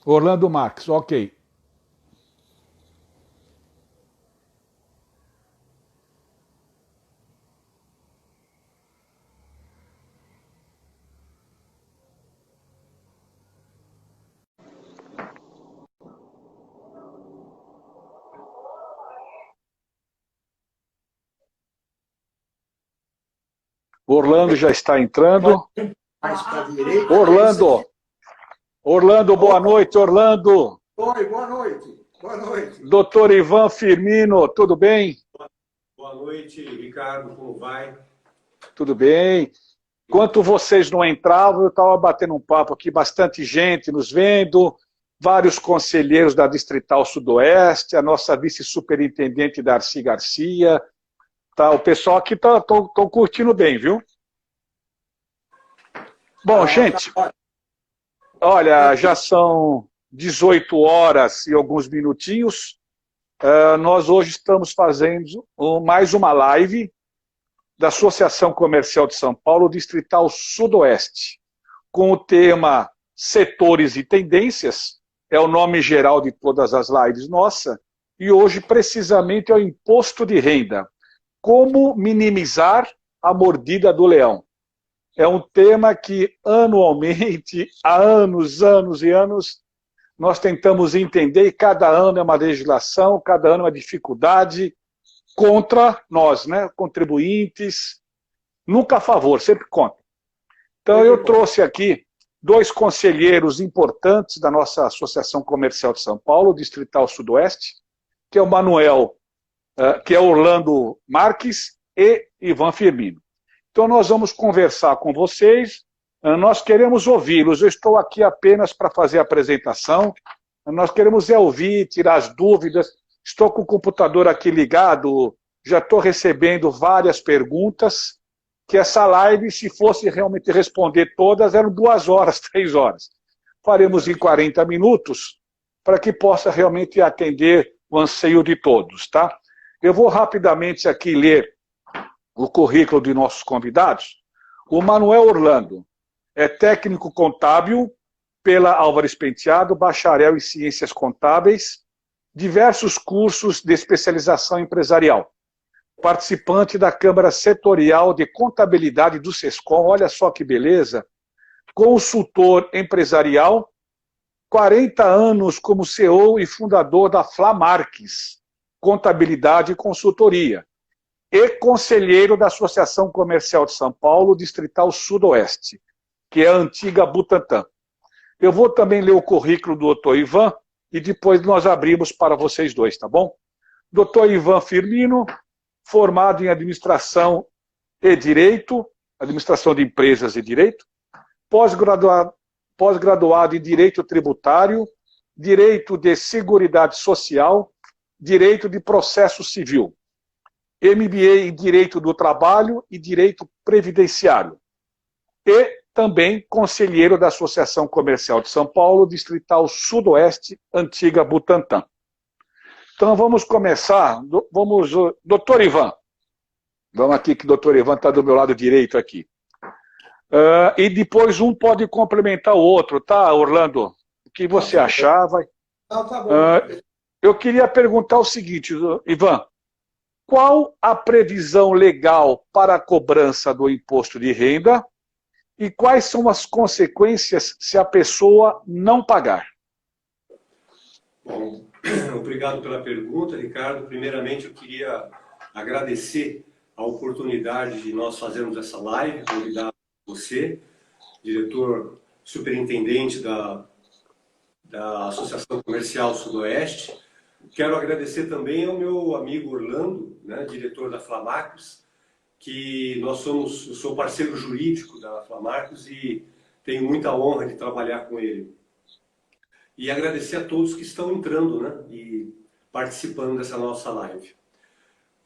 Orlando Marques, ok. Orlando já está entrando. Mais para a direita. Orlando! Orlando, boa noite, Orlando! Oi, boa noite. Boa noite. Doutor Ivan Firmino, tudo bem? Boa noite, Ricardo, como vai? Tudo bem. Enquanto vocês não entravam, eu estava batendo um papo aqui, bastante gente nos vendo, vários conselheiros da Distrital Sudoeste, a nossa vice-superintendente Darcy Garcia. Tá, o pessoal aqui está curtindo bem, viu? Bom, gente, olha, já são 18 horas e alguns minutinhos. Nós hoje estamos fazendo mais uma live da Associação Comercial de São Paulo, Distrital Sudoeste, com o tema Setores e Tendências, é o nome geral de todas as lives nossa, e hoje precisamente é o imposto de renda. Como minimizar a mordida do leão? É um tema que anualmente, há anos e anos, nós tentamos entender, e cada ano é uma legislação, cada ano é uma dificuldade contra nós, né, contribuintes, nunca a favor, sempre contra. Então eu trouxe aqui dois conselheiros importantes da nossa Associação Comercial de São Paulo, Distrital Sudoeste, que é o Manuel, que é Orlando Marques e Ivan Firmino. Então nós vamos conversar com vocês, nós queremos ouvi-los, eu estou aqui apenas para fazer a apresentação, nós queremos ouvir, tirar as dúvidas, estou com o computador aqui ligado, já estou recebendo várias perguntas, que essa live, se fosse realmente responder todas, eram 2 horas, 3 horas. Faremos em 40 minutos, para que possa realmente atender o anseio de todos, tá? Eu vou rapidamente aqui ler o currículo de nossos convidados. O Manuel Orlando é técnico contábil pela Álvares Penteado, bacharel em ciências contábeis, diversos cursos de especialização empresarial. Participante da Câmara Setorial de Contabilidade do SESCOM, olha só que beleza. Consultor empresarial, 40 anos como CEO e fundador da Flamarques, Contabilidade e Consultoria. E conselheiro da Associação Comercial de São Paulo, Distrital Sudoeste, que é a antiga Butantan. Eu vou também ler o currículo do Dr. Ivan e depois nós abrimos para vocês dois, tá bom? Dr. Ivan Firmino, formado em Administração e Direito, Administração de Empresas e Direito, pós-graduado em Direito Tributário, Direito de Seguridade Social, Direito de Processo Civil, MBA em Direito do Trabalho e Direito Previdenciário, e também conselheiro da Associação Comercial de São Paulo, Distrital Sudoeste, antiga Butantan. Então vamos começar, doutor Ivan, vamos aqui que o doutor Ivan está do meu lado direito aqui. E depois um pode complementar o outro, tá, Orlando? O que você achava? Não, tá bom. Eu queria perguntar o seguinte, Ivan, qual a previsão legal para a cobrança do imposto de renda e quais são as consequências se a pessoa não pagar? Bom, obrigado pela pergunta, Ricardo. Primeiramente, eu queria agradecer a oportunidade de nós fazermos essa live, convidar você, diretor superintendente da Associação Comercial Sudoeste. Quero agradecer também ao meu amigo Orlando, né, diretor da Flamarques, que eu sou parceiro jurídico da Flamarques e tenho muita honra de trabalhar com ele. E agradecer a todos que estão entrando, né, e participando dessa nossa live.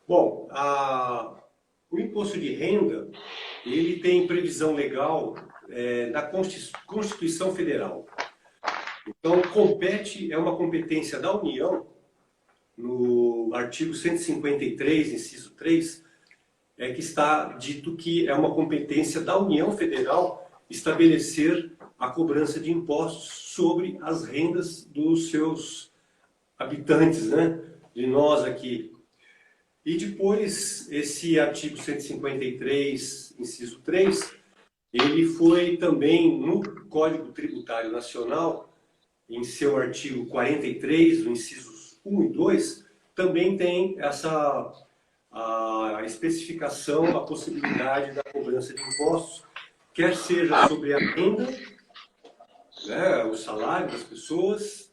Bom, o imposto de renda, ele tem previsão legal da Constituição Federal. Então, é uma competência da União, no artigo 153, inciso 3, que está dito que é uma competência da União Federal estabelecer a cobrança de impostos sobre as rendas dos seus habitantes, né? De nós aqui. E depois, esse artigo 153, inciso 3, ele foi também no Código Tributário Nacional, em seu artigo 43, os incisos 1 e 2, também tem essa a especificação, a possibilidade da cobrança de impostos, quer seja sobre a renda, né, o salário das pessoas,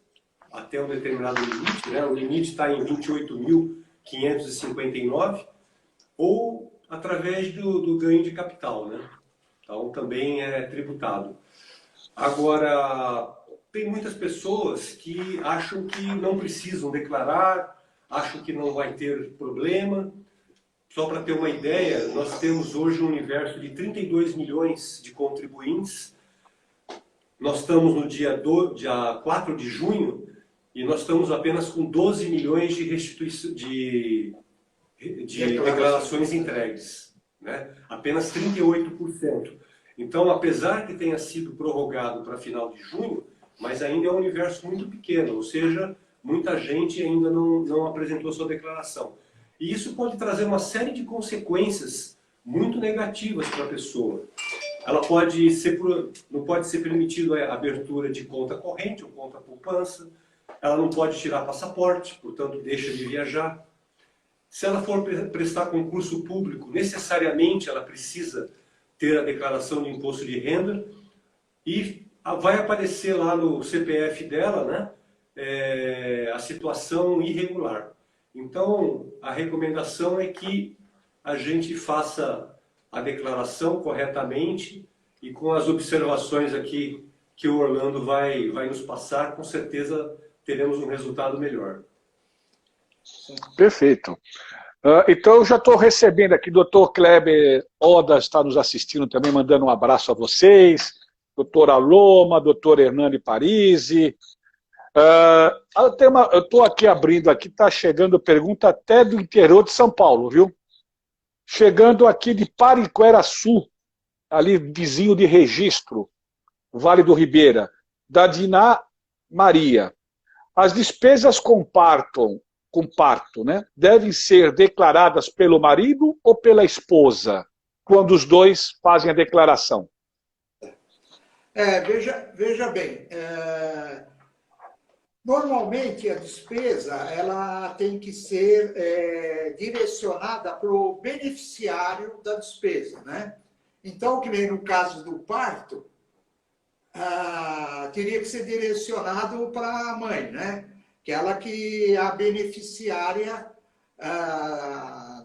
até um determinado limite, né, o limite está em 28.559, ou através do ganho de capital, né? Então também é tributado. Agora, tem muitas pessoas que acham que não precisam declarar, acham que não vai ter problema. Só para ter uma ideia, nós temos hoje um universo de 32 milhões de contribuintes. Nós estamos no dia 4 de junho e nós estamos apenas com 12 milhões de declarações entregues, né? Apenas 38%. Então, apesar que tenha sido prorrogado para final de junho, mas ainda é um universo muito pequeno, ou seja, muita gente ainda não apresentou sua declaração. E isso pode trazer uma série de consequências muito negativas para a pessoa. Ela não pode ser permitido a abertura de conta corrente ou conta poupança, ela não pode tirar passaporte, portanto deixa de viajar. Se ela for prestar concurso público, necessariamente ela precisa ter a declaração de imposto de renda e vai aparecer lá no CPF dela, né, a situação irregular. Então, a recomendação é que a gente faça a declaração corretamente e com as observações aqui que o Orlando vai nos passar, com certeza teremos um resultado melhor. Perfeito. Então, eu já estou recebendo aqui, doutor Kleber Odas está nos assistindo também, mandando um abraço a vocês, doutora Loma, doutor Hernani Parisi. Eu estou aqui abrindo, aqui está chegando pergunta até do interior de São Paulo, viu? Chegando aqui de Pariquera-Sul, ali vizinho de Registro, Vale do Ribeira, da Diná Maria. As despesas com parto, né, devem ser declaradas pelo marido ou pela esposa, quando os dois fazem a declaração? Veja bem, normalmente a despesa ela tem que ser direcionada para o beneficiário da despesa, né? Então, que nem no caso do parto, teria que ser direcionado para a mãe, né? Aquela que é a beneficiária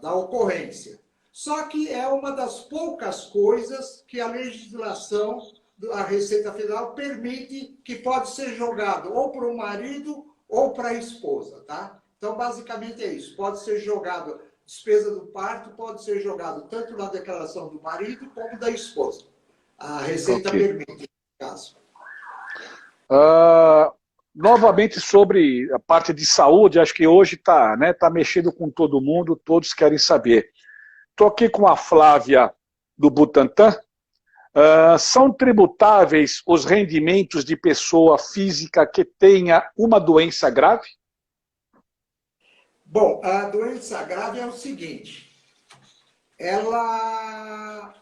da ocorrência. Só que é uma das poucas coisas que a legislação da Receita Federal permite que pode ser jogado ou para o marido ou para a esposa, tá? Então, basicamente é isso. Pode ser jogado, despesa do parto pode ser jogado tanto na declaração do marido como da esposa. A Receita permite, nesse caso. Novamente sobre a parte de saúde, acho que hoje está, né, tá mexendo com todo mundo, todos querem saber. Estou aqui com a Flávia do Butantan. São tributáveis os rendimentos de pessoa física que tenha uma doença grave? Bom, a doença grave é o seguinte, ela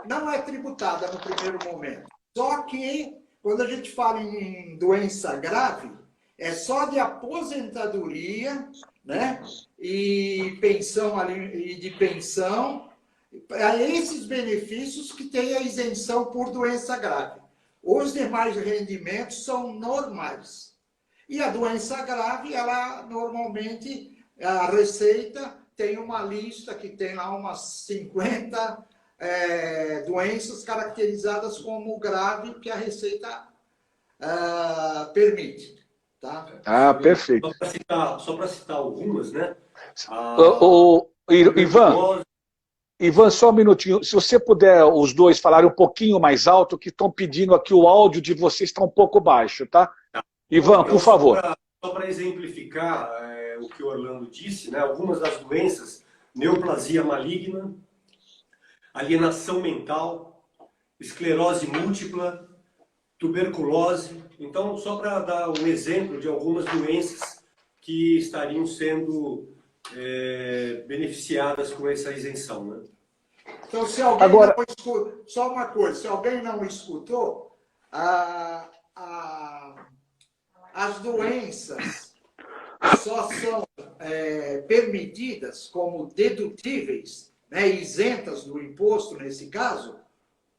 não é tributada no primeiro momento, só que quando a gente fala em doença grave, é só de aposentadoria, né, e pensão e de pensão, a esses benefícios que tem a isenção por doença grave. Os demais rendimentos são normais. E a doença grave, ela normalmente, a Receita tem uma lista que tem lá umas 50 doenças caracterizadas como grave que a Receita permite. Tá? Perfeito. Só para citar algumas, né? Ivan, só um minutinho. Se você puder, os dois falarem um pouquinho mais alto, que estão pedindo aqui, o áudio de vocês está um pouco baixo, tá? Ivan, por favor. Só para exemplificar o que o Orlando disse, né? Algumas das doenças, neoplasia maligna, alienação mental, esclerose múltipla, tuberculose. Então, só para dar um exemplo de algumas doenças que estariam sendo beneficiadas com essa isenção, né? Então, se alguém Agora, não escutou, só uma coisa, se alguém não escutou, as doenças só são permitidas como dedutíveis, né, isentas do imposto, nesse caso,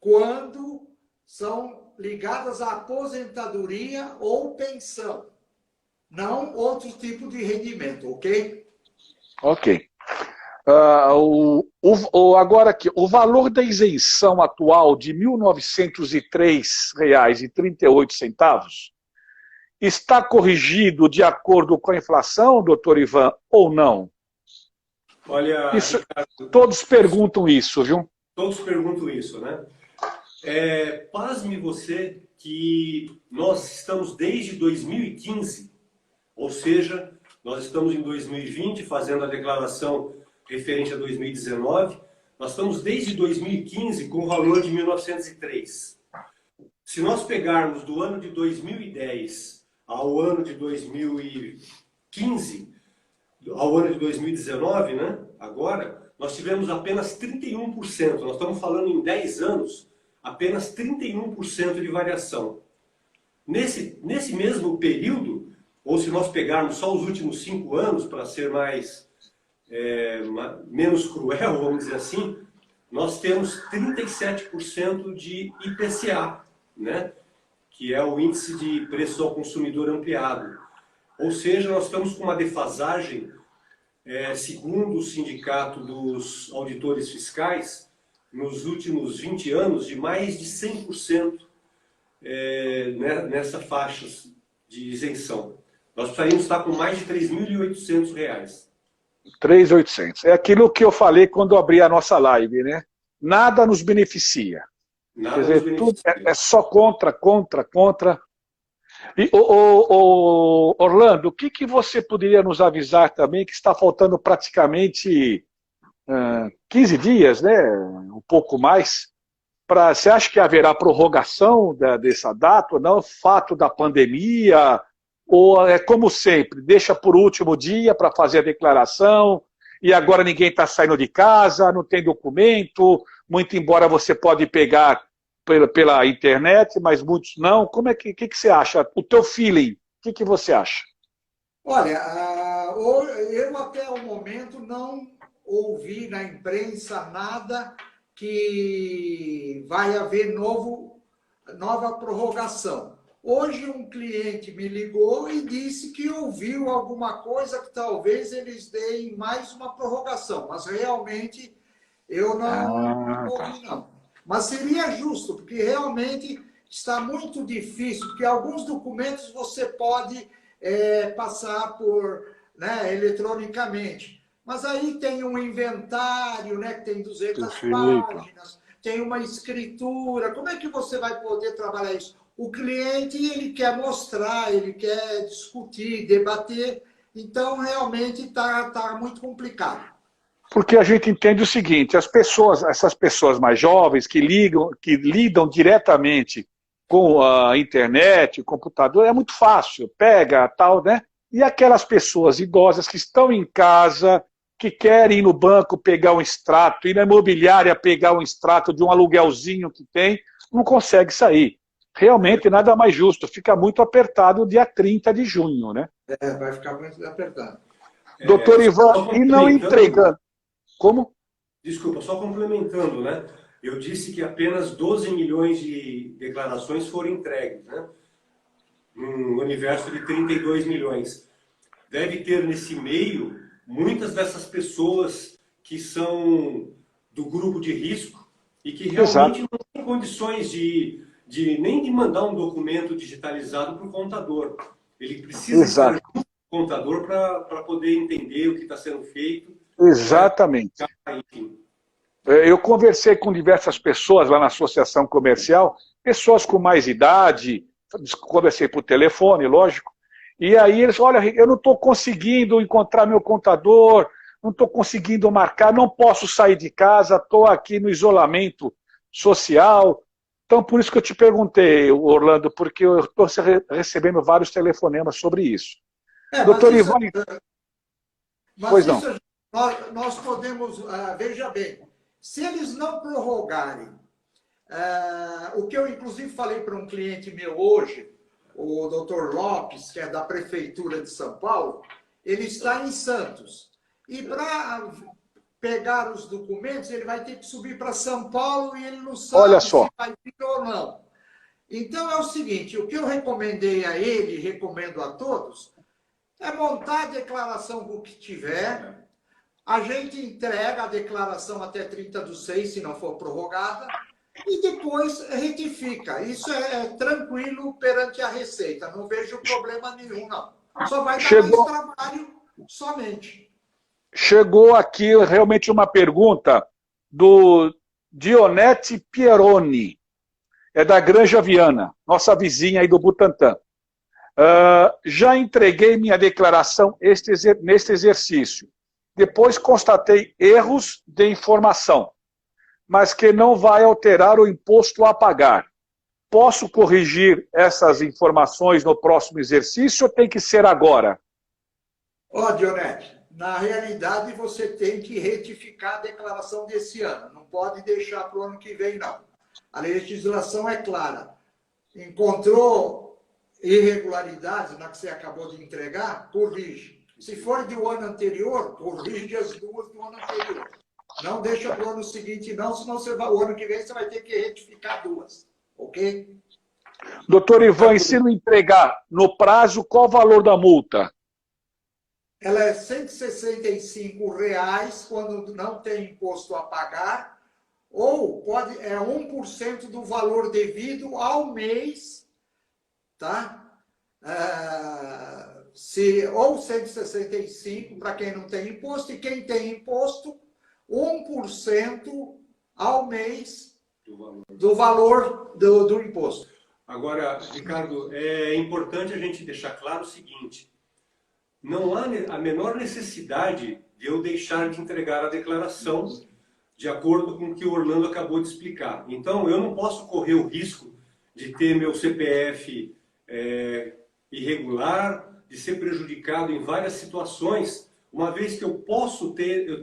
quando são ligadas à aposentadoria ou pensão, não outro tipo de rendimento, ok? ok. Agora aqui, o valor da isenção atual de R$ 1.903,38 está corrigido de acordo com a inflação, doutor Ivan, ou não? Olha, isso, Ricardo, todos perguntam isso, viu? Todos perguntam isso, né? Pasme você que nós estamos desde 2015, ou seja, nós estamos em 2020 fazendo a declaração referente a 2019, nós estamos desde 2015 com o valor de 1.903. Se nós pegarmos do ano de 2010 ao ano de 2015, ao ano de 2019, né? Agora, nós tivemos apenas 31%. Nós estamos falando em 10 anos, apenas 31% de variação. Nesse mesmo período, ou se nós pegarmos só os últimos 5 anos, para ser menos cruel, vamos dizer assim, nós temos 37% de IPCA, né? Que é o Índice de Preço ao Consumidor Ampliado. Ou seja, nós estamos com uma defasagem, segundo o Sindicato dos Auditores Fiscais, nos últimos 20 anos, de mais de 100% nessa faixa de isenção. Nós precisaríamos estar com mais de R$ 3.800. 3.800. É aquilo que eu falei quando abri a nossa live, né? Nada nos beneficia. Nada. Quer dizer, tudo é só contra. E, Orlando, o que você poderia nos avisar também, que está faltando praticamente 15 dias, né? Um pouco mais. Você acha que haverá prorrogação dessa data ou não? Fato da pandemia? Ou é como sempre, deixa por último dia para fazer a declaração e agora ninguém está saindo de casa, não tem documento, muito embora você pode pegar pela internet, mas muitos não. Como é que você acha? O teu feeling, o que você acha? Olha, eu até o momento não ouvi na imprensa nada que vai haver nova prorrogação. Hoje um cliente me ligou e disse que ouviu alguma coisa que talvez eles deem mais uma prorrogação, mas realmente eu não ouvi não. Mas seria justo, porque realmente está muito difícil, porque alguns documentos você pode passar por, né, eletronicamente. Mas aí tem um inventário, né, que tem 200 páginas, tem uma escritura. Como é que você vai poder trabalhar isso? O cliente, ele quer mostrar, ele quer discutir, debater. Então, realmente está muito complicado. Porque a gente entende o seguinte, essas pessoas mais jovens que lidam diretamente com a internet, o computador, é muito fácil, pega, tal, né? E aquelas pessoas idosas que estão em casa, que querem ir no banco pegar um extrato, ir na imobiliária pegar um extrato de um aluguelzinho que tem, não consegue sair. Realmente nada mais justo, fica muito apertado o dia 30 de junho, né? Vai ficar muito apertado. Doutor Ivan, e não entregando. Como? Desculpa, só complementando, né? Eu disse que apenas 12 milhões de declarações foram entregues, né? Num universo de 32 milhões. Deve ter nesse meio muitas dessas pessoas que são do grupo de risco e que realmente não têm condições nem de mandar um documento digitalizado para o contador. Ele precisa estar junto com o contador para poder entender o que está sendo feito. Exatamente. Eu conversei com diversas pessoas lá na associação comercial, pessoas com mais idade, conversei por telefone, lógico, e aí eles, olha, eu não estou conseguindo encontrar meu contador, não estou conseguindo marcar, não posso sair de casa, estou aqui no isolamento social. Então, por isso que eu te perguntei, Orlando, porque eu estou recebendo vários telefonemas sobre isso. Doutor Ivan, mas pois não. isso nós podemos, veja bem, se eles não prorrogarem, o que eu inclusive falei para um cliente meu hoje, o doutor Lopes, que é da Prefeitura de São Paulo, ele está em Santos. E para pegar os documentos, ele vai ter que subir para São Paulo e ele não sabe se vai vir ou não. Então é o seguinte, o que eu recomendei a ele, recomendo a todos, é montar a declaração com o que tiver, a gente entrega a declaração até 30/6, se não for prorrogada, e depois retifica. Isso é tranquilo perante a Receita, não vejo problema nenhum, não. Só vai dar mais trabalho somente. Chegou aqui realmente uma pergunta do Dionete Pieroni, é da Granja Viana, nossa vizinha aí do Butantã. Já entreguei minha declaração neste exercício. Depois constatei erros de informação, mas que não vai alterar o imposto a pagar. Posso corrigir essas informações no próximo exercício ou tem que ser agora? Dionete, na realidade você tem que retificar a declaração desse ano. Não pode deixar para o ano que vem, não. A legislação é clara. Encontrou irregularidades na que você acabou de entregar, corrige. Se for do ano anterior, corrige as duas do ano anterior. Não deixa para o ano seguinte, não, senão o ano que vem você vai ter que retificar duas. Ok? Doutor Ivan, e se não entregar no prazo, qual o valor da multa? Ela é R$ 165 quando não tem imposto a pagar, ou é 1% do valor devido ao mês, tá? Ou 165 para quem não tem imposto, e quem tem imposto, 1% ao mês do valor do imposto. Agora, Ricardo, é importante a gente deixar claro o seguinte: não há a menor necessidade de eu deixar de entregar a declaração de acordo com o que o Orlando acabou de explicar. Então, eu não posso correr o risco de ter meu CPF irregular, de ser prejudicado em várias situações, uma vez que eu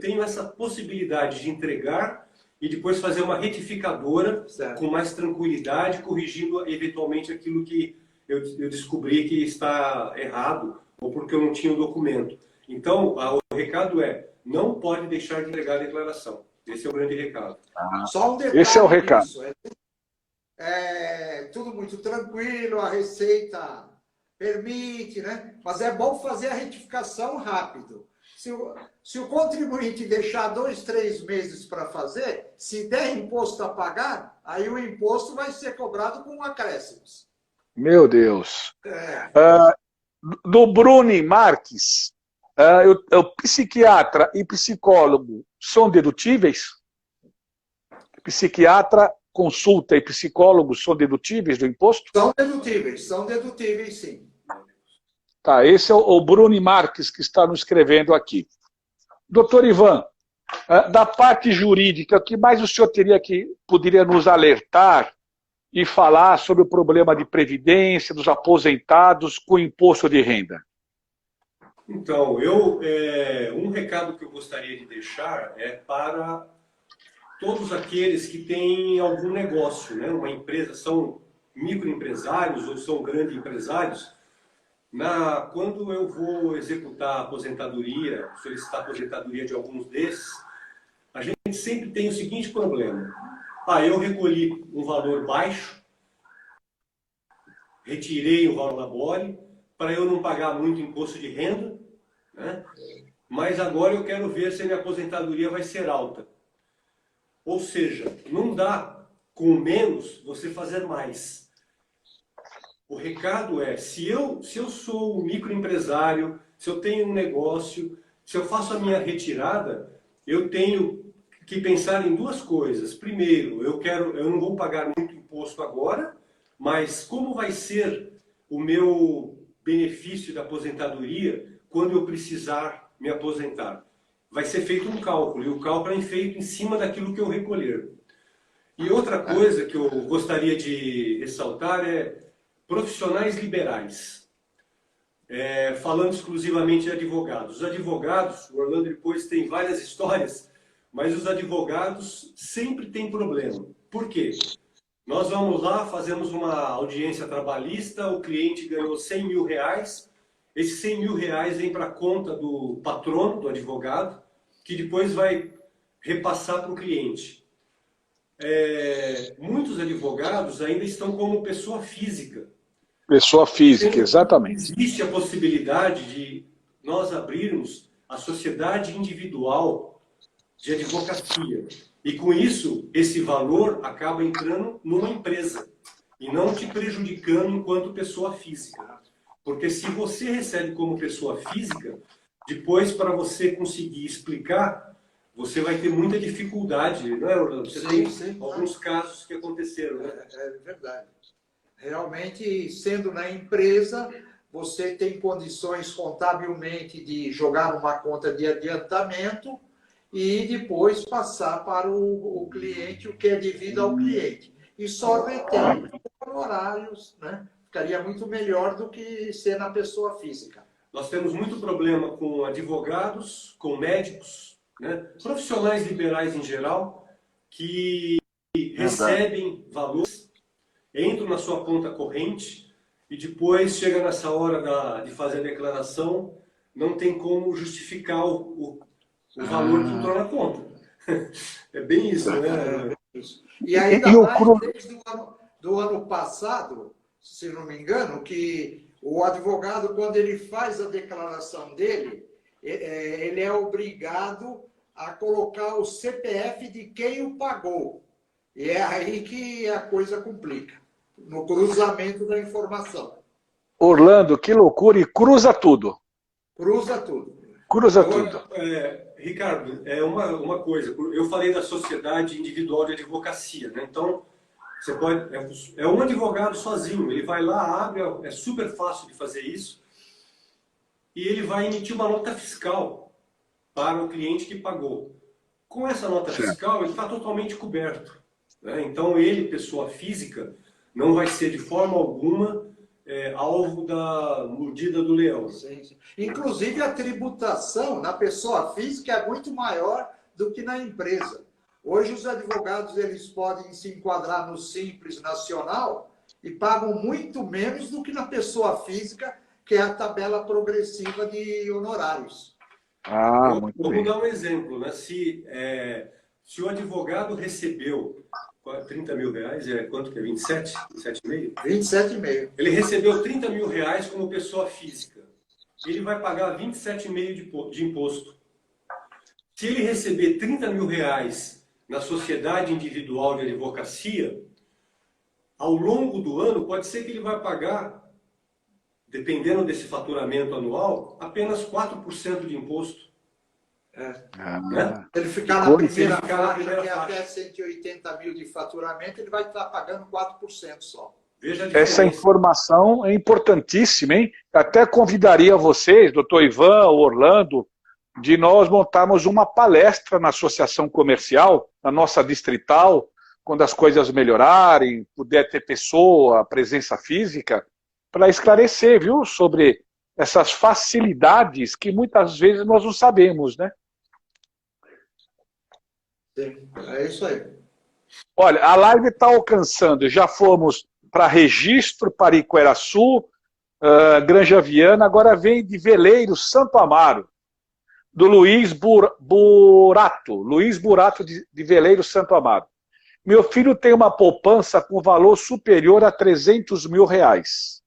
tenho essa possibilidade de entregar e depois fazer uma retificadora com mais tranquilidade, corrigindo eventualmente aquilo que eu descobri que está errado ou porque eu não tinha o documento. Então, o recado é, não pode deixar de entregar a declaração. Esse é o grande recado. Só um detalhe. Esse é o recado. É tudo muito tranquilo, a Receita permite, né? Mas é bom fazer a retificação rápido. Se o contribuinte deixar 2, 3 meses para fazer, se der imposto a pagar, aí o imposto vai ser cobrado com acréscimos. Meu Deus. Do Bruni Marques, o psiquiatra e psicólogo são dedutíveis? Psiquiatra, consulta e psicólogo são dedutíveis do imposto? São dedutíveis sim. Tá, esse é o Bruni Marques que está nos escrevendo aqui. Doutor Ivan, da parte jurídica, o que mais o senhor poderia nos alertar e falar sobre o problema de previdência dos aposentados com imposto de renda? Então, um recado que eu gostaria de deixar é para todos aqueles que têm algum negócio, né? Uma empresa, são microempresários ou são grandes empresários. Quando eu vou executar a aposentadoria, solicitar a aposentadoria de alguns desses, a gente sempre tem o seguinte problema. Eu recolhi um valor baixo, retirei o valor labore, para eu não pagar muito imposto de renda, né? Mas agora eu quero ver se a minha aposentadoria vai ser alta. Ou seja, não dá com menos você fazer mais. O recado é, se eu sou um microempresário, se eu tenho um negócio, se eu faço a minha retirada, eu tenho que pensar em duas coisas. Primeiro, eu não vou pagar muito imposto agora, mas como vai ser o meu benefício da aposentadoria quando eu precisar me aposentar? Vai ser feito um cálculo, e o cálculo é feito em cima daquilo que eu recolher. E outra coisa que eu gostaria de ressaltar é profissionais liberais. Falando exclusivamente de advogados. Os advogados, o Orlando depois tem várias histórias, mas os advogados sempre têm problema. Por quê? Nós vamos lá, fazemos uma audiência trabalhista, o cliente ganhou 100 mil reais, esses 100 mil reais vem para a conta do patrono, do advogado, que depois vai repassar para o cliente. Muitos advogados ainda estão como pessoa física. Pessoa física, exatamente. Existe a possibilidade de nós abrirmos a sociedade individual de advocacia. E com isso, esse valor acaba entrando numa empresa e não te prejudicando enquanto pessoa física. Porque se você recebe como pessoa física, depois para você conseguir explicar, você vai ter muita dificuldade, não é, Orlando? Você tem alguns casos que aconteceram, né? É verdade. Realmente, sendo na empresa, você tem condições contabilmente de jogar numa conta de adiantamento e depois passar para o cliente o que é devido ao cliente. E só retém honorários, né? Ficaria muito melhor do que ser na pessoa física. Nós temos muito problema com advogados, com médicos, né? Profissionais liberais em geral, que recebem valores, entram na sua conta corrente e depois chega nessa hora de fazer a declaração, não tem como justificar o valor que entrou na conta. É bem isso, né? E ainda mais desde o ano passado, se não me engano, que o advogado, quando ele faz a declaração dele, ele é obrigado a colocar o CPF de quem o pagou. E é aí que a coisa complica, no cruzamento da informação. Orlando, que loucura, e cruza tudo. Cruza tudo. Cruza tudo. Ricardo, uma coisa, eu falei da sociedade individual de advocacia, né? Então, você pode, um advogado sozinho, ele vai lá, abre, é super fácil de fazer isso, e ele vai emitir uma nota fiscal para o cliente que pagou. Com essa nota fiscal, ele está totalmente coberto, né? Então, ele, pessoa física, não vai ser de forma alguma alvo da mordida do leão. Sim, sim. Inclusive, a tributação na pessoa física é muito maior do que na empresa. Hoje, os advogados eles podem se enquadrar no Simples Nacional e pagam muito menos do que na pessoa física, que é a tabela progressiva de honorários. Vamos dar um exemplo, né? Se o advogado recebeu 30 mil reais, quanto que é? 27? 27,5? 27,5. Ele recebeu 30 mil reais como pessoa física. Ele vai pagar 27,5 de imposto. Se ele receber 30 mil reais na sociedade individual de advocacia, ao longo do ano, pode ser que ele vai pagar, dependendo desse faturamento anual, apenas 4% de imposto. Né? Se ele ficar na primeira faixa, que é até 180 mil de faturamento, ele vai estar pagando 4% só. Essa informação é importantíssima, hein? Até convidaria vocês, doutor Ivan, Orlando, de nós montarmos uma palestra na associação comercial, na nossa distrital, quando as coisas melhorarem, puder ter pessoa, presença física, para esclarecer, viu, sobre essas facilidades que muitas vezes nós não sabemos, né? Sim, é isso aí. Olha, a live está alcançando, já fomos para Registro, para Iqueraçu, Granja Viana, agora vem de Veleiro, Santo Amaro, do Luiz Burato, de Veleiro, Santo Amaro. Meu filho tem uma poupança com valor superior a 300 mil reais.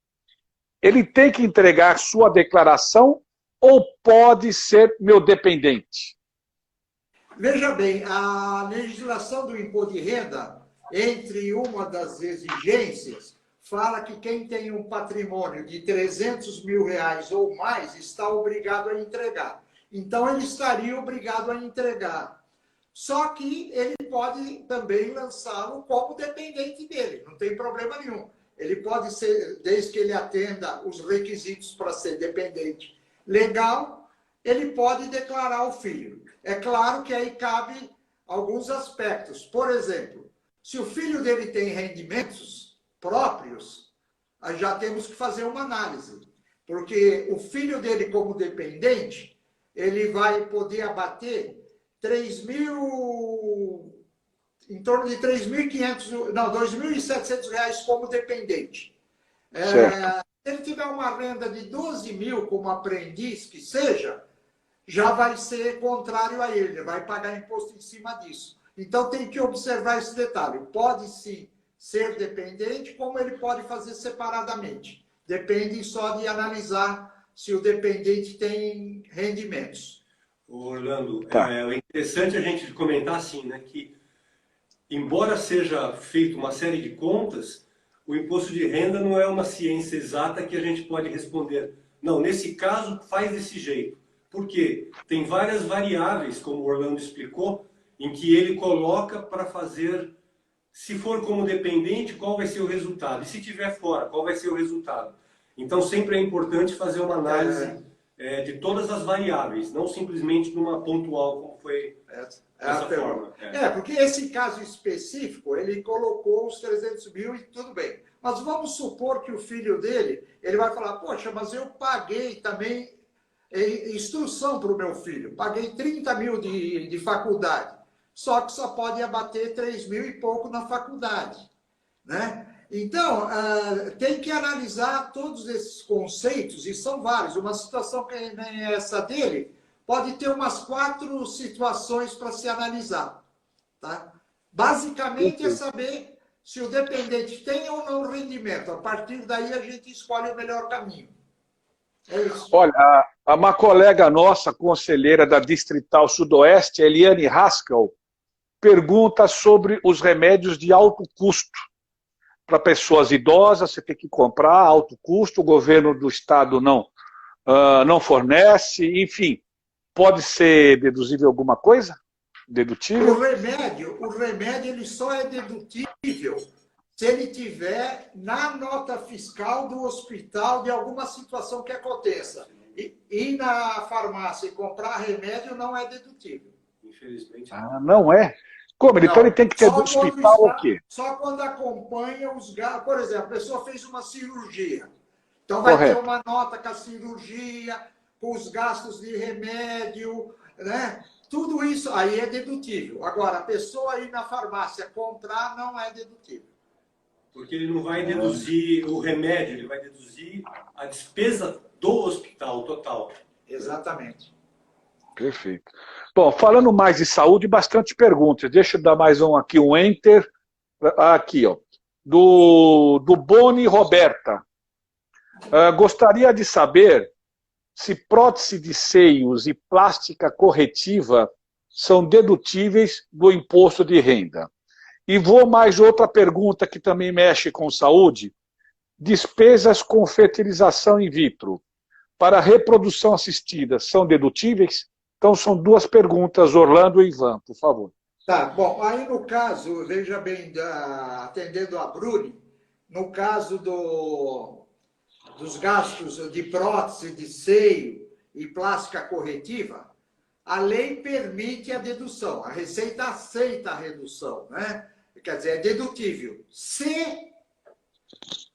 Ele tem que entregar sua declaração ou pode ser meu dependente? Veja bem, a legislação do imposto de renda, entre uma das exigências, fala que quem tem um patrimônio de 300 mil reais ou mais está obrigado a entregar. Então, ele estaria obrigado a entregar. Só que ele pode também lançá-lo como dependente dele, não tem problema nenhum. Ele pode ser, desde que ele atenda os requisitos para ser dependente legal, ele pode declarar o filho. É claro que aí cabe alguns aspectos. Por exemplo, Se o filho dele tem rendimentos próprios, aí já temos que fazer uma análise. Porque o filho dele, como dependente, ele vai poder abater 3 mil, em torno de 3.500, não, 2.700 reais como dependente. Se ele tiver uma renda de 12 mil como aprendiz, que seja, já vai ser contrário a ele, vai pagar imposto em cima disso. Então tem que observar esse detalhe. Pode sim ser dependente, como ele pode fazer separadamente. Depende só de analisar se o dependente tem rendimentos. Orlando, é interessante a gente comentar assim, né, que embora seja feita uma série de contas, o imposto de renda não é uma ciência exata que a gente pode responder. Não, nesse caso faz desse jeito. Por quê? Tem várias variáveis, como o Orlando explicou, em que ele coloca para fazer, se for como dependente, qual vai ser o resultado. E se tiver fora, qual vai ser o resultado. Então sempre é importante fazer uma análise de todas as variáveis, não simplesmente numa pontual, como foi dessa forma. Porque esse caso específico, ele colocou os 300 mil e tudo bem. Mas vamos supor que o filho dele, ele vai falar, poxa, mas eu paguei também instrução para o meu filho, paguei 30 mil de faculdade, só que só pode abater 3 mil e pouco na faculdade, né? Então, tem que analisar todos esses conceitos, e são vários. Uma situação que nem essa dele, pode ter umas 4 situações para se analisar. Tá? Basicamente é saber se o dependente tem ou não rendimento. A partir daí a gente escolhe o melhor caminho. É isso. Olha, uma colega nossa, conselheira da Distrital Sudoeste, Eliane Haskell, pergunta sobre os remédios de alto custo. Para pessoas idosas, você tem que comprar a alto custo, o governo do estado não fornece, enfim. Pode ser deduzível alguma coisa? Dedutível? O remédio ele só é dedutível se ele tiver na nota fiscal do hospital de alguma situação que aconteça. E na farmácia e comprar remédio não é dedutível. Infelizmente. Não é? Como? Então ele tem que ter do hospital o quê? Só quando acompanha os gastos. Por exemplo, a pessoa fez uma cirurgia. Então vai ter uma nota com a cirurgia, com os gastos de remédio, né? Tudo isso aí é dedutível. Agora, a pessoa ir na farmácia comprar não é dedutível. Porque ele não vai deduzir o remédio, ele vai deduzir a despesa do hospital total. Exatamente. Perfeito. Bom, falando mais de saúde, bastante perguntas. Deixa eu dar mais um aqui, um enter. Aqui, ó. Do Boni Roberta. Gostaria de saber se prótese de seios e plástica corretiva são dedutíveis do imposto de renda. E vou mais outra pergunta que também mexe com saúde. Despesas com fertilização in vitro para reprodução assistida são dedutíveis? Então, são 2 perguntas, Orlando e Ivan, por favor. Tá, bom, aí no caso, veja bem, atendendo a Bruni, no caso dos gastos de prótese, de seio e plástica corretiva, a lei permite a dedução, a Receita aceita a redução, né? Quer dizer, é dedutível. Se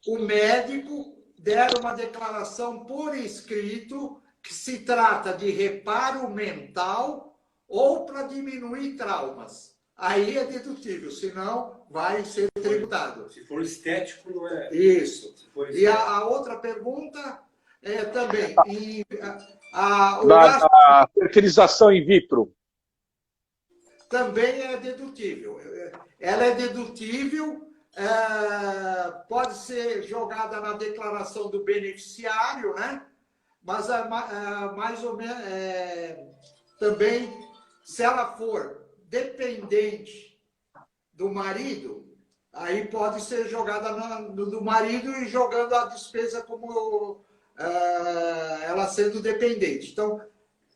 o médico der uma declaração por escrito que se trata de reparo mental ou para diminuir traumas. Aí é dedutível, senão vai ser tributado. Se for estético, não é. Isso. Se e a outra pergunta é também. A fertilização in vitro. Também é dedutível. Ela é dedutível, pode ser jogada na declaração do beneficiário, né? Mas mais ou menos também, se ela for dependente do marido, aí pode ser jogada do marido e jogando a despesa como ela sendo dependente. Então,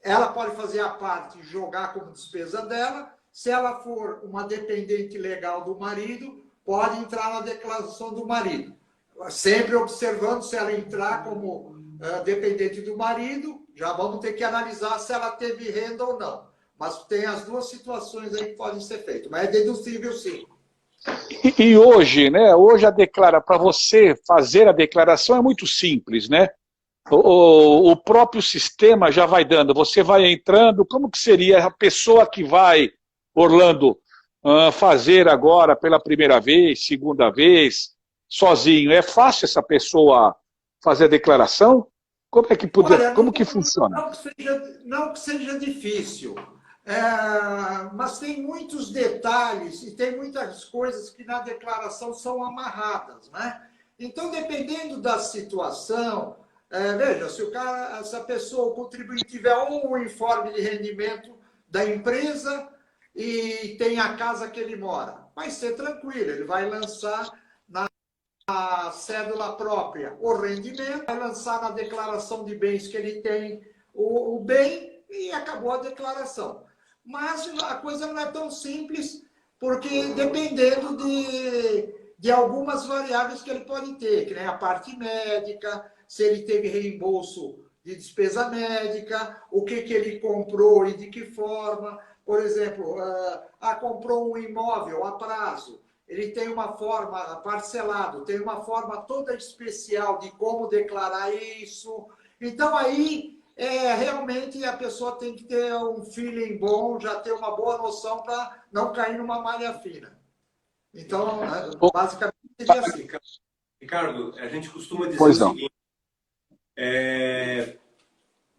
ela pode fazer a parte e jogar como despesa dela. Se ela for uma dependente legal do marido, pode entrar na declaração do marido. Sempre observando se ela entrar como dependente do marido, já vamos ter que analisar se ela teve renda ou não. Mas tem as 2 situações aí que podem ser feitas. Mas é dedutível, sim. E hoje, né? Hoje para você fazer a declaração é muito simples, né? O próprio sistema já vai dando, você vai entrando, como que seria a pessoa que vai, Orlando, fazer agora pela primeira vez, segunda vez, sozinho? É fácil essa pessoa fazer a declaração? Como é que poder, Olha, como que funciona? não que seja difícil, mas tem muitos detalhes e tem muitas coisas que na declaração são amarradas, né? Então, dependendo da situação, veja, se a pessoa, o contribuinte tiver um informe de rendimento da empresa e tem a casa que ele mora, vai ser tranquilo, ele vai lançar a cédula própria o rendimento, vai lançar na declaração de bens que ele tem o bem e acabou a declaração. Mas a coisa não é tão simples, porque dependendo de algumas variáveis que ele pode ter, que nem a parte médica, se ele teve reembolso de despesa médica, o que ele comprou e de que forma. Por exemplo, comprou um imóvel a prazo, ele tem uma forma parcelado, tem uma forma toda especial de como declarar isso. Então, aí, realmente, a pessoa tem que ter um feeling bom, já ter uma boa noção para não cair numa malha fina. Então, basicamente, seria assim. Ricardo, a gente costuma dizer o seguinte,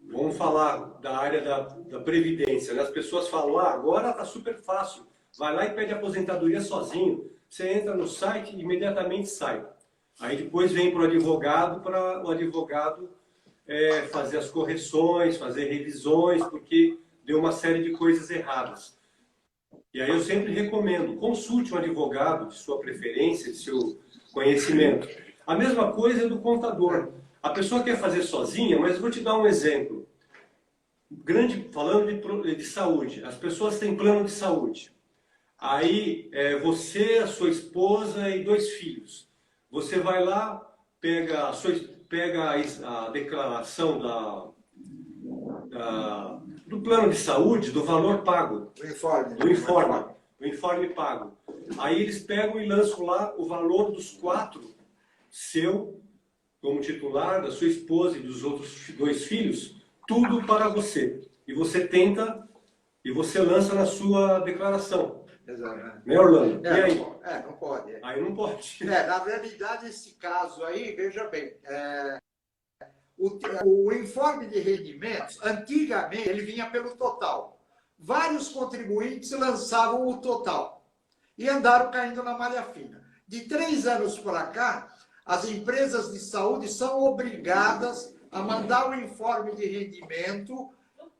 vamos falar da área da Previdência, né? As pessoas falam, agora está super fácil, vai lá e pede aposentadoria sozinho. Você entra no site e imediatamente sai. Aí depois vem para o advogado fazer as correções, fazer revisões, porque deu uma série de coisas erradas. E aí eu sempre recomendo, consulte um advogado de sua preferência, de seu conhecimento. A mesma coisa é do contador. A pessoa quer fazer sozinha, mas vou te dar um exemplo. Falando de saúde, as pessoas têm plano de saúde. Aí, você, a sua esposa e 2 filhos. Você vai lá, pega a declaração do plano de saúde, do valor pago. Do informe pago. Aí eles pegam e lançam lá o valor dos 4, seu, como titular, da sua esposa e dos outros 2 filhos, tudo para você. E você lança na sua declaração. Exato. Né, Orlando? E aí? Não pode. Aí não pode. Na realidade, esse caso aí, veja bem, o informe de rendimentos, antigamente, ele vinha pelo total. Vários contribuintes lançavam o total e andaram caindo na malha fina. De 3 anos para cá, as empresas de saúde são obrigadas a mandar o informe de rendimento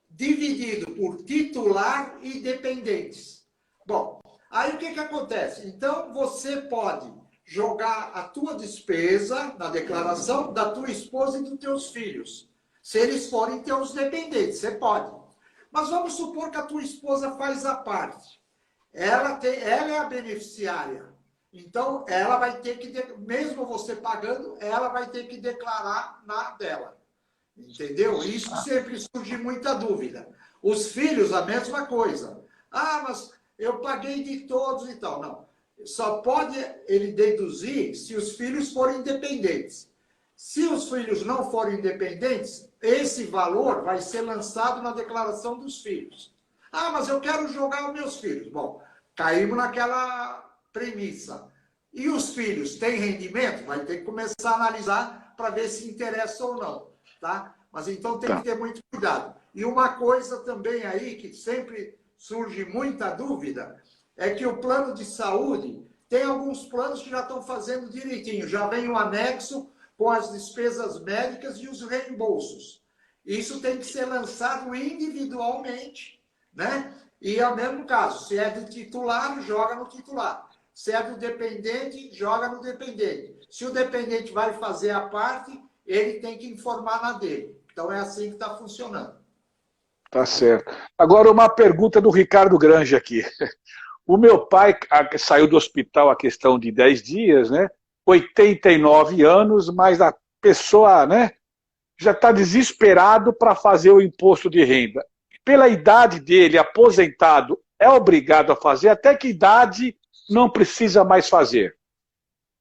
dividido por titular e dependentes. Bom, aí o que acontece? Então, você pode jogar a tua despesa na declaração da tua esposa e dos teus filhos. Se eles forem teus dependentes, você pode. Mas vamos supor que a tua esposa faz a parte. Ela é a beneficiária. Então, ela vai ter que, mesmo você pagando, ela vai ter que declarar na dela. Entendeu? Isso sempre surge muita dúvida. Os filhos, a mesma coisa. Mas eu paguei de todos e tal. Não. Só pode ele deduzir se os filhos forem independentes. Se os filhos não forem independentes, esse valor vai ser lançado na declaração dos filhos. Mas eu quero jogar os meus filhos. Bom, caímos naquela premissa. E os filhos têm rendimento? Vai ter que começar a analisar para ver se interessa ou não. Tá? Mas então tem que ter muito cuidado. E uma coisa também aí que sempre surge muita dúvida é que o plano de saúde tem alguns planos que já estão fazendo direitinho. Já vem o anexo com as despesas médicas e os reembolsos. Isso tem que ser lançado individualmente, né? E é o mesmo caso. Se é do titular, joga no titular. Se é do dependente, joga no dependente. Se o dependente vai fazer a parte, ele tem que informar na dele. Então é assim que está funcionando. Tá certo. Agora uma pergunta do Ricardo Grange aqui. O meu pai saiu do hospital há questão de 10 dias, né? 89 anos, mas a pessoa, né, já está desesperado para fazer o imposto de renda. Pela idade dele, aposentado, é obrigado a fazer? Até que idade não precisa mais fazer?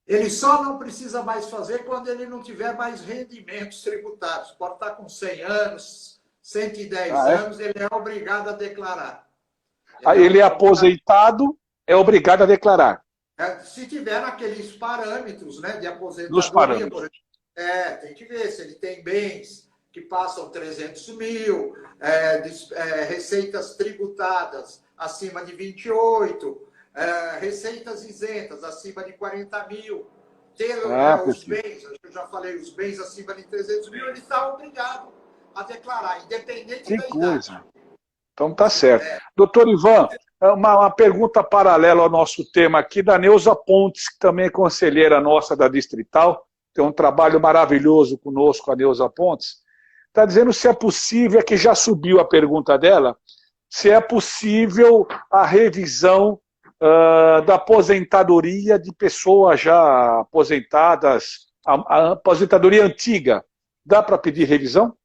Ele só não precisa mais fazer quando ele não tiver mais rendimentos tributários. Pode estar com 100 anos, 110 anos, ele é obrigado a declarar. Ele é aposentado, é obrigado a declarar. Se tiver naqueles parâmetros, né, de aposentadoria, Nos parâmetros. por exemplo, tem que ver se ele tem bens que passam 300 mil, receitas tributadas acima de 28, receitas isentas acima de 40 mil, ter os bens, eu já falei, os bens acima de 300 mil, ele está obrigado a declarar, independente da idade. Então tá certo. Doutor Ivan, uma pergunta paralela ao nosso tema aqui, da Neuza Pontes, que também é conselheira nossa da Distrital, tem um trabalho maravilhoso conosco, a Neuza Pontes, está dizendo se é possível, que já subiu a pergunta dela, se é possível a revisão da aposentadoria de pessoas já aposentadas, a aposentadoria antiga. Dá para pedir revisão?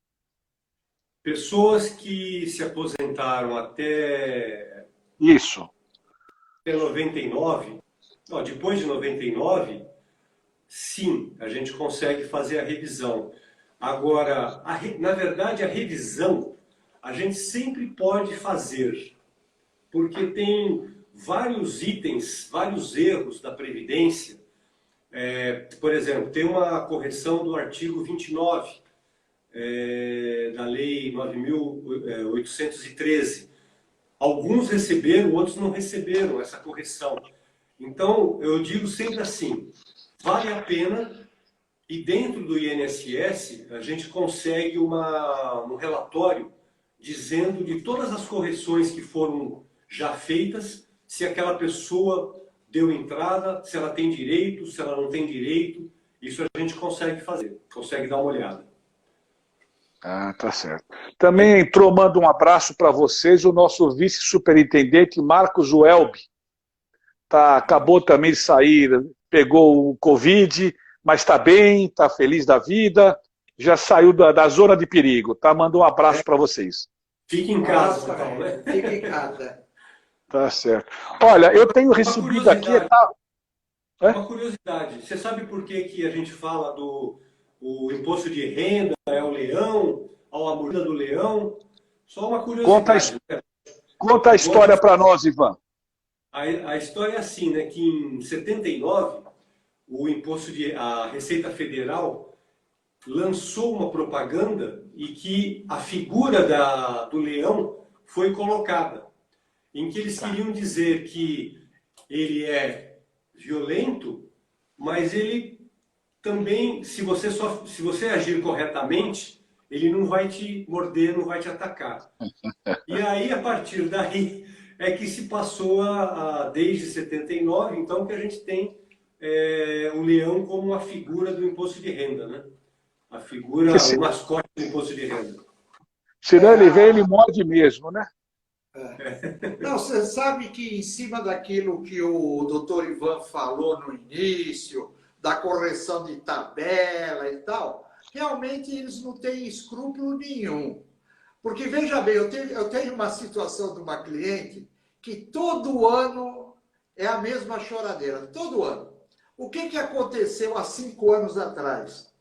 Pessoas que se aposentaram até... Isso. Até 99, não, depois de 99, sim, a gente consegue fazer a revisão. Agora, na verdade, a revisão a gente sempre pode fazer, porque tem vários itens, vários erros da Previdência. Por exemplo, tem uma correção do artigo 29 da Lei 9.813. Alguns receberam, outros não receberam essa correção. Então, eu digo sempre assim, vale a pena, e dentro do INSS a gente consegue um relatório dizendo de todas as correções que foram já feitas, se aquela pessoa deu entrada, se ela tem direito, se ela não tem direito, isso a gente consegue fazer, consegue dar uma olhada. Ah, tá certo. Também entrou, manda um abraço para vocês, o nosso vice-superintendente Marcos Welby. Acabou também de sair, pegou o Covid, mas está bem, está feliz da vida, já saiu da zona de perigo, tá? Manda um abraço para vocês. Fique em casa, então, né? Fique em casa. Tá certo. Olha, eu tenho recebido aqui... Uma curiosidade, você sabe por que a gente fala o imposto de renda é o leão, a mordida do leão? Só uma curiosidade. Conta a história para nós, Ivan. A história é assim, né, que em 79, a Receita Federal lançou uma propaganda e que a figura do leão foi colocada, em que eles queriam dizer que ele é violento, mas ele também, se você agir corretamente, ele não vai te morder, não vai te atacar. E aí, a partir daí, é que se passou desde 79, então, que a gente tem o leão como uma figura do imposto de renda, né? A figura, o mascote do imposto de renda. Senão ele vem, ele morde mesmo, né? Não, você sabe que em cima daquilo que o doutor Ivan falou no início, da correção de tabela e tal, realmente eles não têm escrúpulo nenhum. Porque, veja bem, eu tenho uma situação de uma cliente que todo ano é a mesma choradeira, todo ano. O que aconteceu há 5 anos atrás?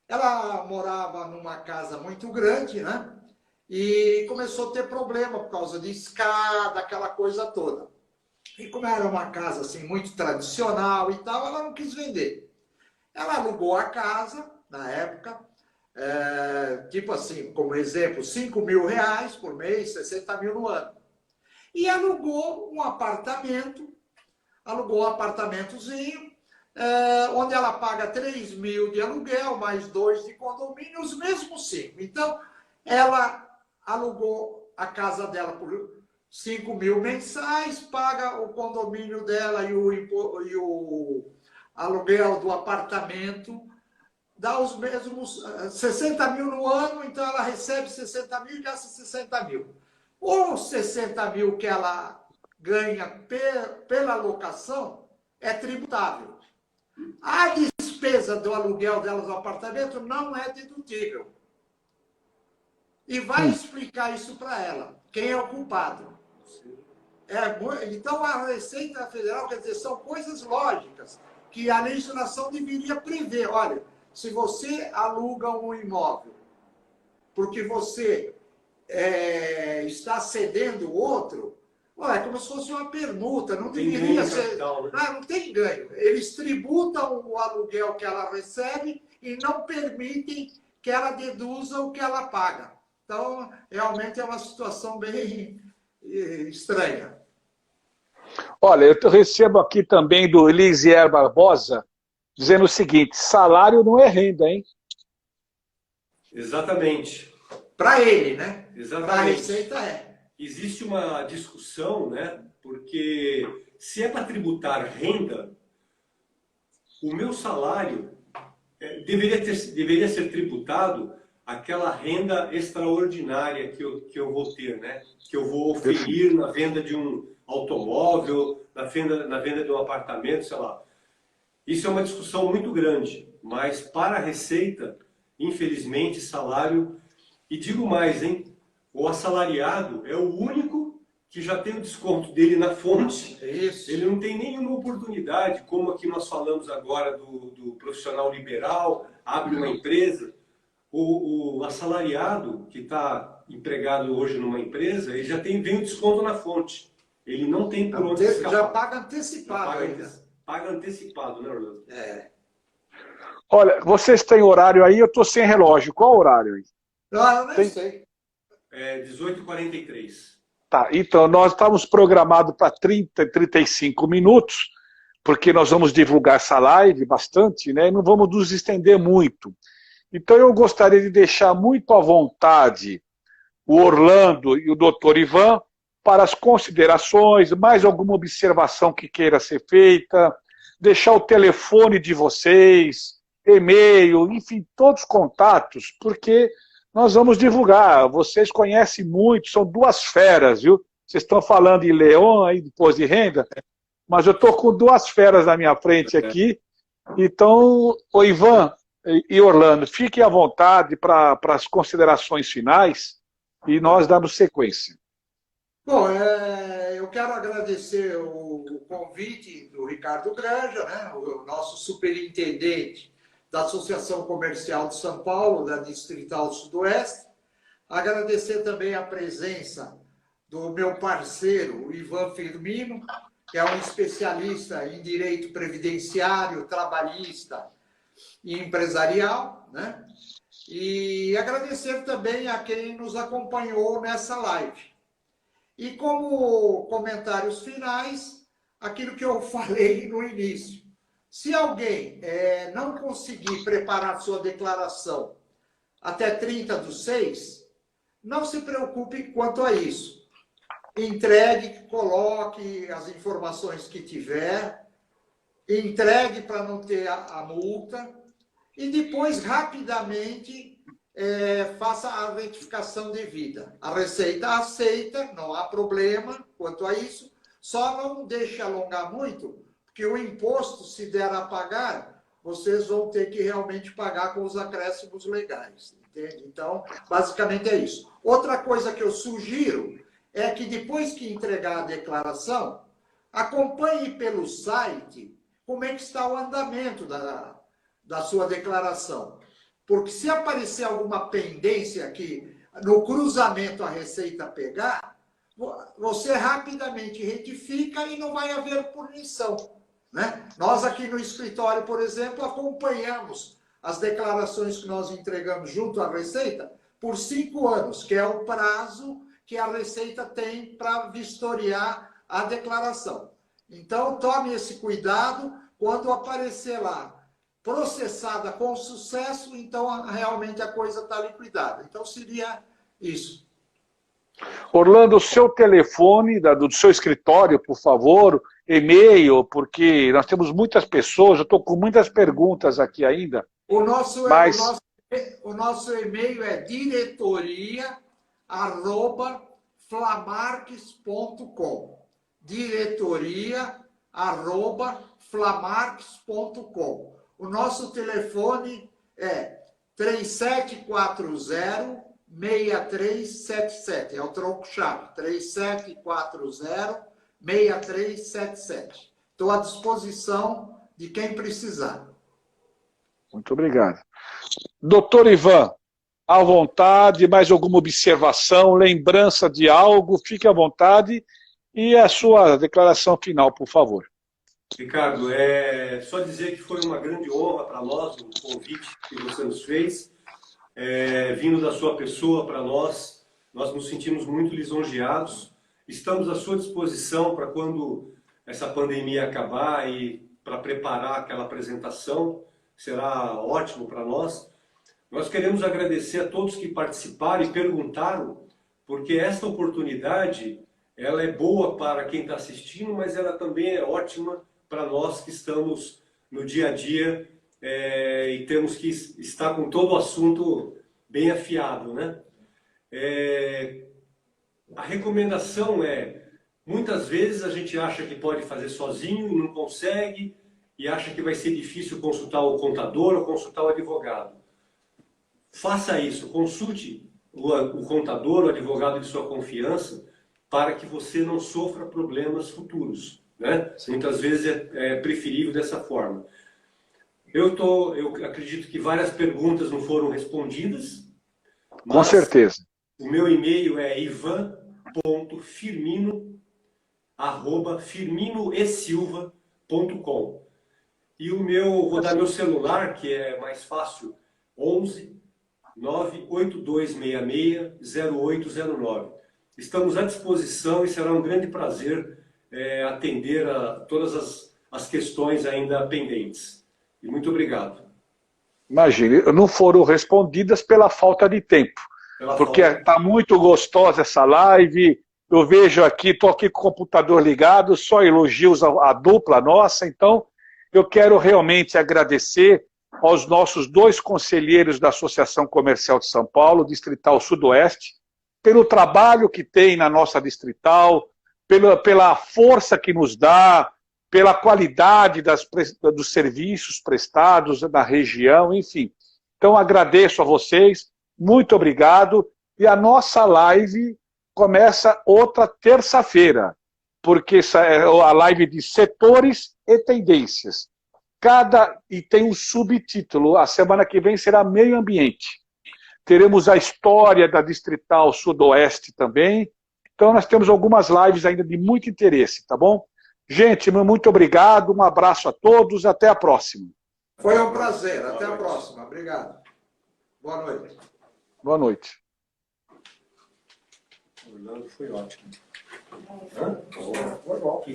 Ela morava numa casa muito grande, né? E começou a ter problema por causa de escada, aquela coisa toda. E como era uma casa assim, muito tradicional e tal, ela não quis vender. Ela alugou a casa, na época, tipo assim, como exemplo, R$5.000 por mês, 60 mil no ano. E alugou um apartamentozinho, onde ela paga 3 mil de aluguel, mais 2 de condomínio, os mesmos 5. Então, ela alugou a casa dela por 5 mil mensais, paga o condomínio dela e o aluguel do apartamento, dá os mesmos 60 mil no ano, então ela recebe 60 mil e gasta 60 mil. Os 60 mil que ela ganha pela locação é tributável. A despesa do aluguel dela do apartamento não é dedutível. E vai explicar isso para ela. Quem é o culpado? Então, a Receita Federal, quer dizer, são coisas lógicas que a legislação deveria prever. Olha, se você aluga um imóvel porque você está cedendo outro, é como se fosse uma permuta, não deveria ser. Não tem ganho. Eles tributam o aluguel que ela recebe e não permitem que ela deduza o que ela paga. Então, realmente é uma situação bem estranha. Olha, eu recebo aqui também do Elisier Barbosa, dizendo o seguinte: salário não é renda, hein? Exatamente. Para ele, né? Exatamente. Para a Receita Existe uma discussão, né? Porque se é para tributar renda, o meu salário deveria ser tributado aquela renda extraordinária que eu vou ter, né? Que eu vou oferir na venda de um automóvel, na venda de um apartamento, sei lá. Isso é uma discussão muito grande, mas para a Receita, infelizmente, salário... E digo mais, hein? O assalariado é o único que já tem o desconto dele na fonte. Isso. Ele não tem nenhuma oportunidade, como aqui nós falamos agora do profissional liberal, abre uma empresa. O assalariado que está empregado hoje numa empresa, ele já vem o desconto na fonte. Ele não tem por onde escapar. Já paga antecipado ainda. Paga antecipado, né, Orlando? Olha, vocês têm horário aí, eu estou sem relógio. Qual horário aí? Não, eu nem sei. 18h43. Tá, então nós estávamos programados para 30, 35 minutos, porque nós vamos divulgar essa live bastante, né? E não vamos nos estender muito. Então eu gostaria de deixar muito à vontade o Orlando e o Dr. Ivan para as considerações, mais alguma observação que queira ser feita, deixar o telefone de vocês, e-mail, enfim, todos os contatos, porque nós vamos divulgar. Vocês conhecem muito, são duas feras, viu? Vocês estão falando em leão aí, depois de renda, mas eu estou com duas feras na minha frente aqui. Então, o Ivan e Orlando, fiquem à vontade para as considerações finais e nós damos sequência. Bom, eu quero agradecer o convite do Ricardo Granja, né, o nosso superintendente da Associação Comercial de São Paulo, da Distrital Sudoeste. Agradecer também a presença do meu parceiro, o Ivan Firmino, que é um especialista em direito previdenciário, trabalhista e empresarial, né? E agradecer também a quem nos acompanhou nessa live. E como comentários finais, aquilo que eu falei no início. Se alguém não conseguir preparar sua declaração até 30/6, não se preocupe quanto a isso. Entregue, coloque as informações que tiver, entregue para não ter a multa e depois, rapidamente, faça a retificação devida. A Receita aceita, não há problema quanto a isso, só não deixe alongar muito, porque o imposto, se der a pagar, vocês vão ter que realmente pagar com os acréscimos legais. Entende? Então, basicamente é isso. Outra coisa que eu sugiro é que depois que entregar a declaração, acompanhe pelo site como é que está o andamento da sua declaração. Porque se aparecer alguma pendência aqui no cruzamento a Receita pegar, você rapidamente retifica e não vai haver punição, né? Nós aqui no escritório, por exemplo, acompanhamos as declarações que nós entregamos junto à Receita por 5 anos, que é o prazo que a Receita tem para vistoriar a declaração. Então, tome esse cuidado. Quando aparecer lá processada com sucesso, então realmente a coisa está liquidada. Então, seria isso. Orlando, o seu telefone do seu escritório, por favor, e-mail, porque nós temos muitas pessoas, eu estou com muitas perguntas aqui ainda. O nosso e-mail é diretoria@flamarques.com. diretoria@flamarques.com. O nosso telefone é 3740-6377. É o troco-chave. 3740 6377. Estou à disposição de quem precisar. Muito obrigado. Doutor Ivan, à vontade, mais alguma observação, lembrança de algo, fique à vontade. E a sua declaração final, por favor. Ricardo, só dizer que foi uma grande honra para nós o convite que você nos fez, vindo da sua pessoa para nós nos sentimos muito lisonjeados, estamos à sua disposição para quando essa pandemia acabar e para preparar aquela apresentação, será ótimo para nós. Nós queremos agradecer a todos que participaram e perguntaram, porque esta oportunidade ela é boa para quem está assistindo, mas ela também é ótima para nós que estamos no dia a dia e temos que estar com todo o assunto bem afiado, né? A recomendação muitas vezes a gente acha que pode fazer sozinho e não consegue, e acha que vai ser difícil consultar o contador ou consultar o advogado. Faça isso, consulte o contador, o advogado de sua confiança, para que você não sofra problemas futuros, né? Muitas vezes é preferível dessa forma. Eu acredito que várias perguntas não foram respondidas. Com certeza. O meu e-mail é ivan.firmino@firminoesilva.com. E vou dar meu celular, que é mais fácil, 11 98266-0809. Estamos à disposição e será um grande prazer atender a todas as questões ainda pendentes. E muito obrigado. Imagine, não foram respondidas pela falta de tempo. Porque está muito gostosa essa live. Eu vejo aqui, estou aqui com o computador ligado, só elogios à dupla nossa. Então, eu quero realmente agradecer aos nossos 2 conselheiros da Associação Comercial de São Paulo, Distrital Sudoeste, pelo trabalho que tem na nossa distrital, pela força que nos dá, pela qualidade dos serviços prestados na região, enfim. Então, agradeço a vocês, muito obrigado. E a nossa live começa outra terça-feira, porque essa é a live de setores e tendências. E tem um subtítulo, a semana que vem será meio ambiente. Teremos a história da Distrital Sudoeste também. Então, nós temos algumas lives ainda de muito interesse, tá bom? Gente, muito obrigado, um abraço a todos, até a próxima. Foi um prazer, até a próxima. Obrigado. Boa noite. Boa noite. Orlando foi ótimo. Foi bom.